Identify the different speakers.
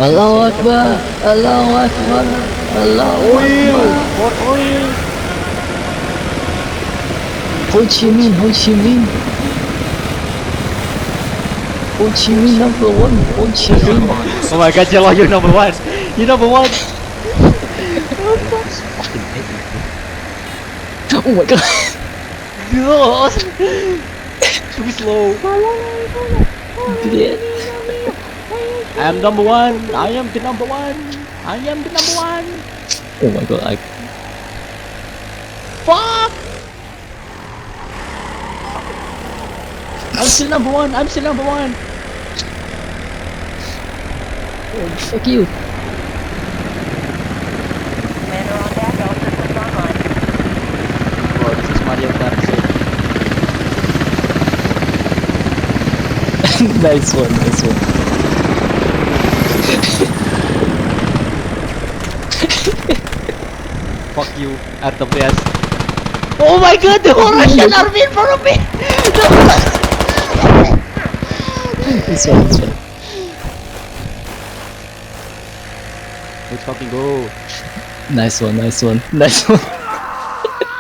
Speaker 1: Allahu Akbar, Allahu Akbar, Allahu
Speaker 2: Oil!
Speaker 1: Akbar.
Speaker 2: For oil!
Speaker 1: Ho Chi Minh, Ho Chi Minh. Ho Chi Minh number one, Ho Chi Minh.
Speaker 2: Oh my god, Jello, you're number one! You're number one!
Speaker 1: Oh my god.
Speaker 2: No! Too slow!
Speaker 1: Dude.
Speaker 2: I am number one! I am the number one! I am the number one!
Speaker 1: Oh my god,
Speaker 2: Fuck! I'm still number one! I'm still number one!
Speaker 1: fuck you.
Speaker 3: Commander on deck, all systems online.
Speaker 2: Bro, this is Mario Kart.
Speaker 1: Nice one, nice one.
Speaker 2: Fuck you, RWS. Oh my god, the whole Russian army in front of me!
Speaker 1: This one, this one.
Speaker 2: Let's fucking go.
Speaker 1: Nice one, nice one, nice one.